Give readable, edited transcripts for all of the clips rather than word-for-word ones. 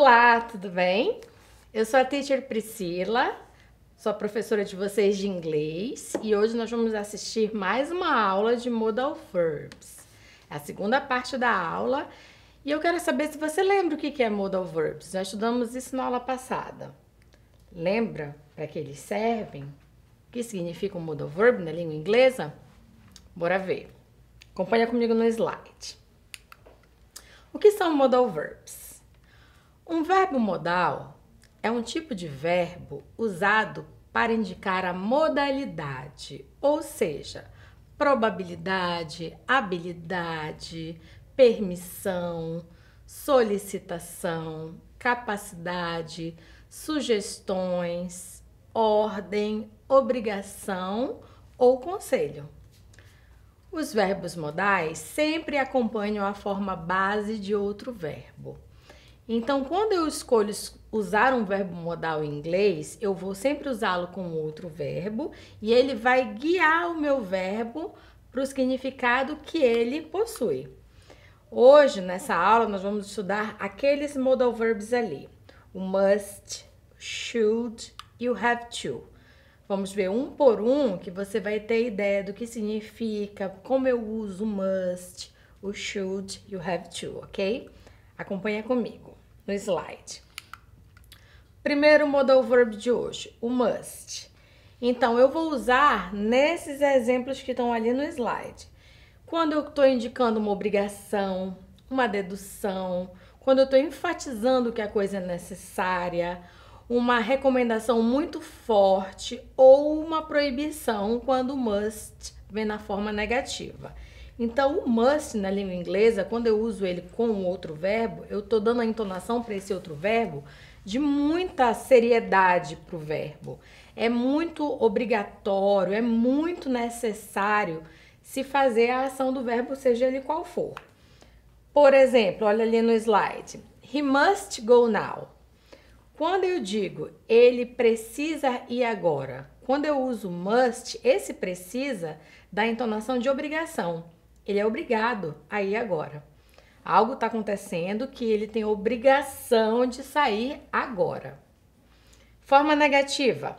Olá, tudo bem? Eu sou a Teacher Priscila, sou a professora de vocês de inglês e hoje nós vamos assistir mais uma aula de Modal Verbs. É a segunda parte da aula e eu quero saber se você lembra o que é Modal Verbs. Já estudamos isso na aula passada. Lembra para que eles servem? O que significa um Modal Verb na língua inglesa? Bora ver. Acompanha comigo no slide. O que são Modal Verbs? Um verbo modal é um tipo de verbo usado para indicar a modalidade, ou seja, probabilidade, habilidade, permissão, solicitação, capacidade, sugestões, ordem, obrigação ou conselho. Os verbos modais sempre acompanham a forma base de outro verbo. Então, quando eu escolho usar um verbo modal em inglês, eu vou sempre usá-lo com outro verbo e ele vai guiar o meu verbo para o significado que ele possui. Hoje, nessa aula, nós vamos estudar aqueles modal verbs ali. O must, should e o have to. Vamos ver um por um que você vai ter ideia do que significa, como eu uso o must, o should e o have to, ok? Acompanha comigo no slide. Primeiro modal verb de hoje, o must. Então, eu vou usar nesses exemplos que estão ali no slide. Quando eu estou indicando uma obrigação, uma dedução, quando eu estou enfatizando que a coisa é necessária, uma recomendação muito forte ou uma proibição quando o must vem na forma negativa. Então, o must na língua inglesa, quando eu uso ele com outro verbo, eu estou dando a entonação para esse outro verbo de muita seriedade para o verbo. É muito obrigatório, é muito necessário se fazer a ação do verbo, seja ele qual for. Por exemplo, olha ali no slide. He must go now. Quando eu digo ele precisa ir agora, quando eu uso must, esse precisa dá a entonação de obrigação. Ele é obrigado a ir agora. Algo está acontecendo que ele tem obrigação de sair agora. Forma negativa.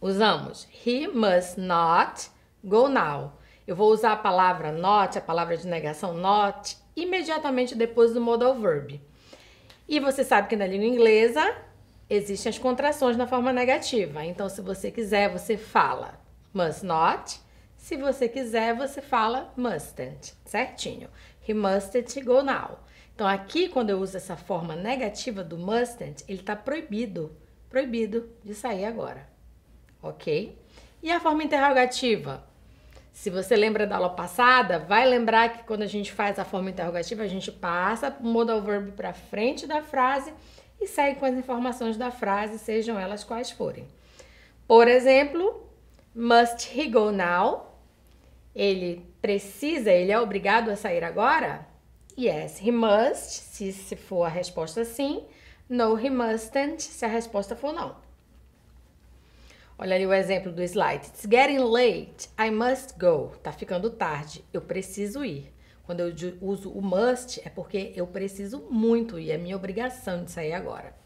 Usamos he must not go now. Eu vou usar a palavra not, a palavra de negação not, imediatamente depois do modal verb. E você sabe que na língua inglesa existem as contrações na forma negativa. Então, se você quiser, você fala must not. Se você quiser, você fala mustn't, certinho. He mustn't go now. Então, aqui, quando eu uso essa forma negativa do mustn't, ele está proibido de sair agora, ok? E a forma interrogativa? Se você lembra da aula passada, vai lembrar que quando a gente faz a forma interrogativa, a gente passa o modal verb para frente da frase e segue com as informações da frase, sejam elas quais forem. Por exemplo, must he go now? Ele é obrigado a sair agora? Yes, he must, se for a resposta sim. No, he mustn't, se a resposta for não. Olha ali o exemplo do slide. It's getting late, I must go. Tá ficando tarde, eu preciso ir. Quando eu uso o must, é porque eu preciso muito ir, é minha obrigação de sair agora.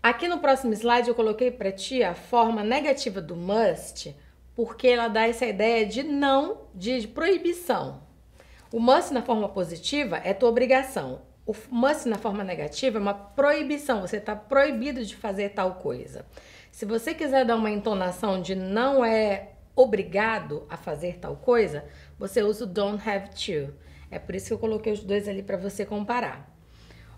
Aqui no próximo slide eu coloquei para ti a forma negativa do must, porque ela dá essa ideia de não, de proibição. O must na forma positiva é tua obrigação. O must na forma negativa é uma proibição, você está proibido de fazer tal coisa. Se você quiser dar uma entonação de não é obrigado a fazer tal coisa, você usa o don't have to. É por isso que eu coloquei os dois ali para você comparar.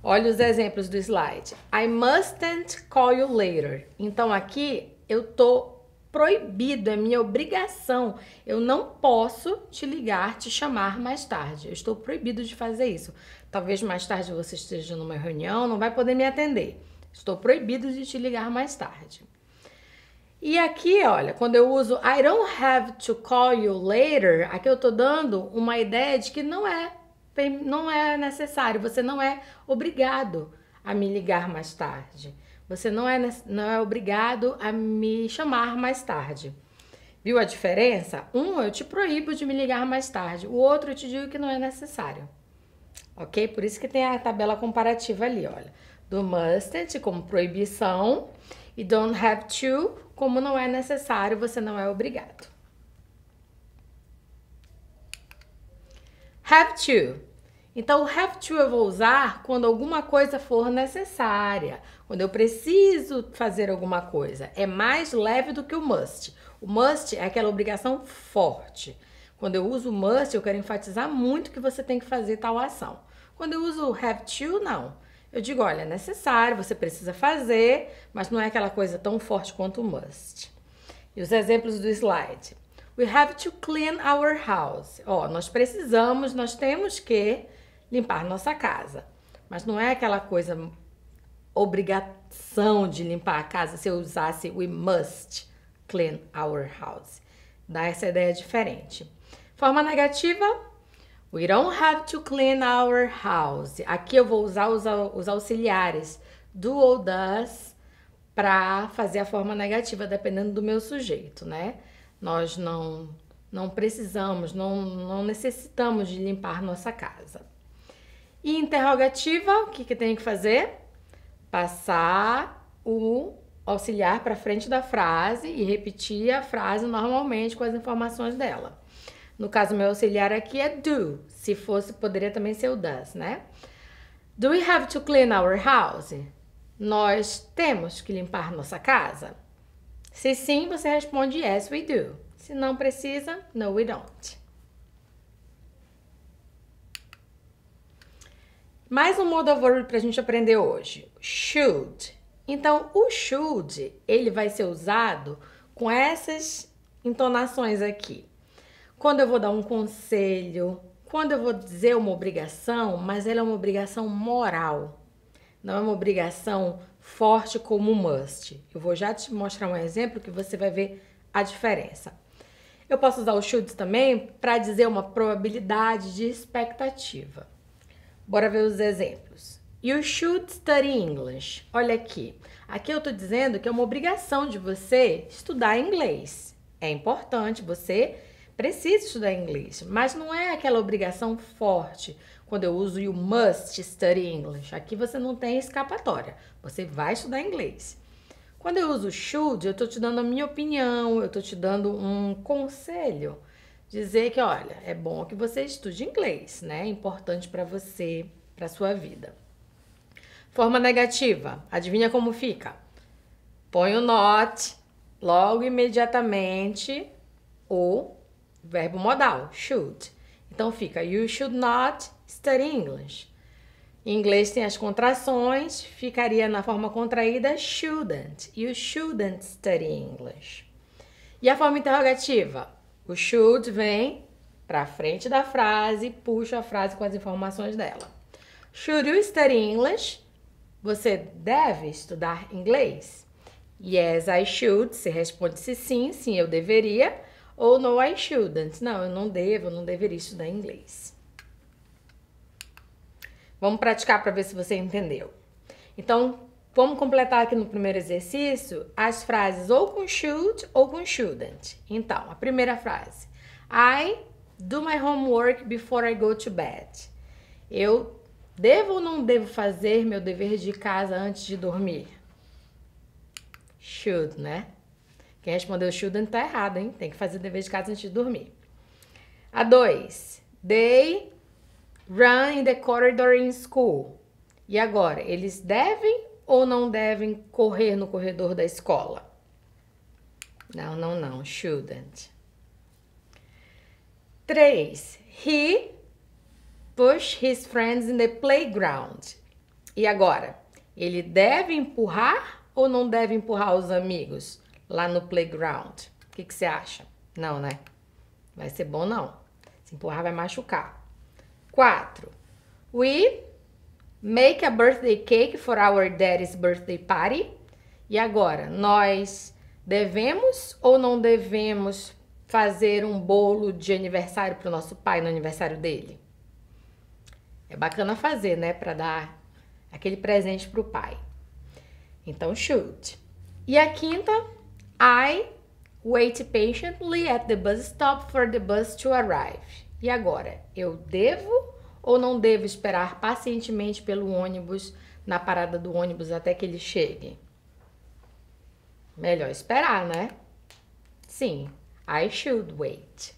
Olha os exemplos do slide. I mustn't call you later. Então aqui eu tô proibido, é minha obrigação. Eu não posso te ligar, te chamar mais tarde. Eu estou proibido de fazer isso. Talvez mais tarde você esteja numa reunião, não vai poder me atender. Estou proibido de te ligar mais tarde. E aqui, olha, quando eu uso I don't have to call you later, aqui eu tô dando uma ideia de que não é necessário, você não é obrigado a me ligar mais tarde. Você não é obrigado a me chamar mais tarde. Viu a diferença? Um, eu te proíbo de me ligar mais tarde. O outro, eu te digo que não é necessário. Ok? Por isso que tem a tabela comparativa ali, olha. Do mustn't como proibição e don't have to como não é necessário, você não é obrigado. Have to. Então, o have to eu vou usar quando alguma coisa for necessária, quando eu preciso fazer alguma coisa. É mais leve do que o must. O must é aquela obrigação forte. Quando eu uso o must, eu quero enfatizar muito que você tem que fazer tal ação. Quando eu uso have to, não. Eu digo, olha, é necessário, você precisa fazer, mas não é aquela coisa tão forte quanto o must. E os exemplos do slide. We have to clean our house. Ó, nós temos que limpar nossa casa. Mas não é aquela coisa, obrigação de limpar a casa se eu usasse we must clean our house. Dá essa ideia diferente. Forma negativa, we don't have to clean our house. Aqui eu vou usar os auxiliares do ou das para fazer a forma negativa, dependendo do meu sujeito, né? Nós não precisamos, não necessitamos de limpar nossa casa. E interrogativa, o que tem que fazer? Passar o auxiliar para frente da frase e repetir a frase normalmente com as informações dela. No caso, meu auxiliar aqui é do. Se fosse, poderia também ser o does, né? Do we have to clean our house? Nós temos que limpar nossa casa? Se sim, você responde yes, we do. Se não precisa, no, we don't. Mais um modal verb para a gente aprender hoje. Should. Então, o should, ele vai ser usado com essas entonações aqui. Quando eu vou dar um conselho, quando eu vou dizer uma obrigação, mas ela é uma obrigação moral. Não é uma obrigação forte como must. Eu vou já te mostrar um exemplo que você vai ver a diferença. Eu posso usar o should também para dizer uma probabilidade de expectativa. Bora ver os exemplos. You should study English. Olha aqui. Aqui eu estou dizendo que é uma obrigação de você estudar inglês. É importante, você precisa estudar inglês, mas não é aquela obrigação forte. Quando eu uso you must study English, aqui você não tem escapatória. Você vai estudar inglês. Quando eu uso should, eu estou te dando a minha opinião, eu estou te dando um conselho. Dizer que, olha, é bom que você estude inglês, né? É importante para você, para sua vida. Forma negativa. Adivinha como fica? Põe o not, logo imediatamente o verbo modal, should. Então fica you should not study English. Em inglês tem as contrações, ficaria na forma contraída shouldn't. You shouldn't study English. E a forma interrogativa? O should vem para frente da frase, puxa a frase com as informações dela. Should you study English? Você deve estudar inglês? Yes, I should. Você responde se sim, sim, eu deveria. Ou no, I shouldn't. Não, eu não devo, eu não deveria estudar inglês. Vamos praticar para ver se você entendeu. Então, vamos completar aqui no primeiro exercício as frases ou com should ou com shouldn't. Então, a primeira frase. I do my homework before I go to bed. Eu devo ou não devo fazer meu dever de casa antes de dormir? Should, né? Quem respondeu shouldn't tá errado, hein? Tem que fazer o dever de casa antes de dormir. A 2. They run in the corridor in school. E agora, eles devem ou não devem correr no corredor da escola? Não, shouldn't. 3. He push his friends in the playground. E agora, ele deve empurrar ou não deve empurrar os amigos lá no playground? O que você acha? Não, né? Vai ser bom não. Se empurrar vai machucar. 4. We make a birthday cake for our daddy's birthday party. E agora, nós devemos ou não devemos fazer um bolo de aniversário para o nosso pai no aniversário dele? É bacana fazer, né? Para dar aquele presente para o pai. Então, should. E a 5ª, I wait patiently at the bus stop for the bus to arrive. E agora, eu devo ou não devo esperar pacientemente pelo ônibus na parada do ônibus até que ele chegue? Melhor esperar, né? Sim, I should wait.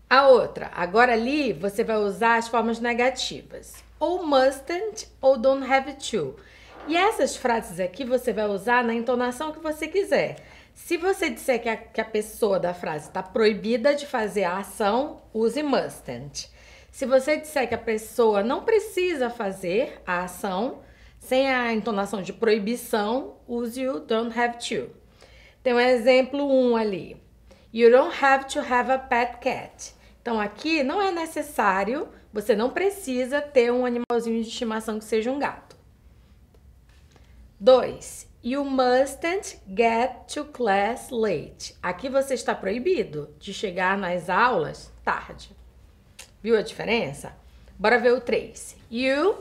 A outra, agora ali você vai usar as formas negativas. Ou mustn't ou don't have to. E essas frases aqui você vai usar na entonação que você quiser. Se você disser que a pessoa da frase está proibida de fazer a ação, use mustn't. Se você disser que a pessoa não precisa fazer a ação, sem a entonação de proibição, use o don't have to. Tem um exemplo 1 ali. You don't have to have a pet cat. Então, aqui não é necessário, você não precisa ter um animalzinho de estimação que seja um gato. 2. You mustn't get to class late. Aqui você está proibido de chegar nas aulas tarde. Viu a diferença? Bora ver o 3. You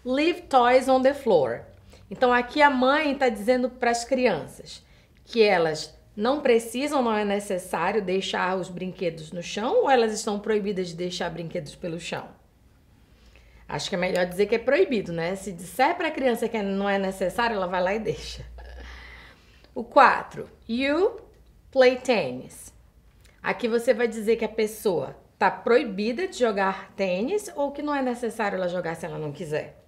leave toys on the floor. Então, aqui a mãe está dizendo para as crianças que elas não precisam, não é necessário deixar os brinquedos no chão, ou elas estão proibidas de deixar brinquedos pelo chão? Acho que é melhor dizer que é proibido, né? Se disser para a criança que não é necessário, ela vai lá e deixa. O 4. You play tennis. Aqui você vai dizer que a pessoa está proibida de jogar tênis ou que não é necessário ela jogar se ela não quiser.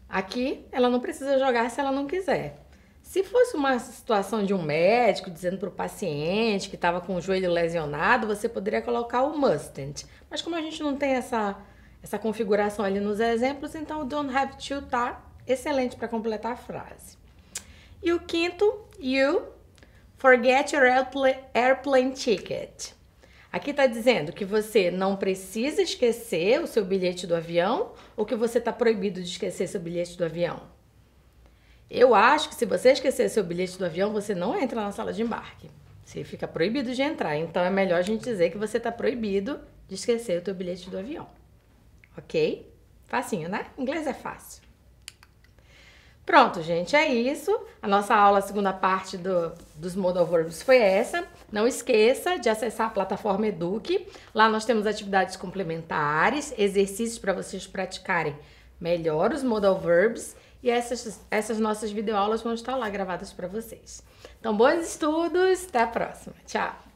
Aqui, ela não precisa jogar se ela não quiser. Se fosse uma situação de um médico dizendo para o paciente que estava com o joelho lesionado, você poderia colocar o mustn't. Mas como a gente não tem essa configuração ali nos exemplos, então o don't have to tá excelente para completar a frase. E o 5º, you forget your airplane ticket. Aqui está dizendo que você não precisa esquecer o seu bilhete do avião ou que você está proibido de esquecer seu bilhete do avião. Eu acho que se você esquecer seu bilhete do avião, você não entra na sala de embarque. Você fica proibido de entrar. Então, é melhor a gente dizer que você está proibido de esquecer o teu bilhete do avião. Ok? Facinho, né? Inglês é fácil. Pronto, gente, é isso. A nossa aula, a segunda parte dos Modal Verbs foi essa. Não esqueça de acessar a plataforma Eduque. Lá nós temos atividades complementares, exercícios para vocês praticarem melhor os Modal Verbs. E essas nossas videoaulas vão estar lá gravadas para vocês. Então, bons estudos, até a próxima. Tchau!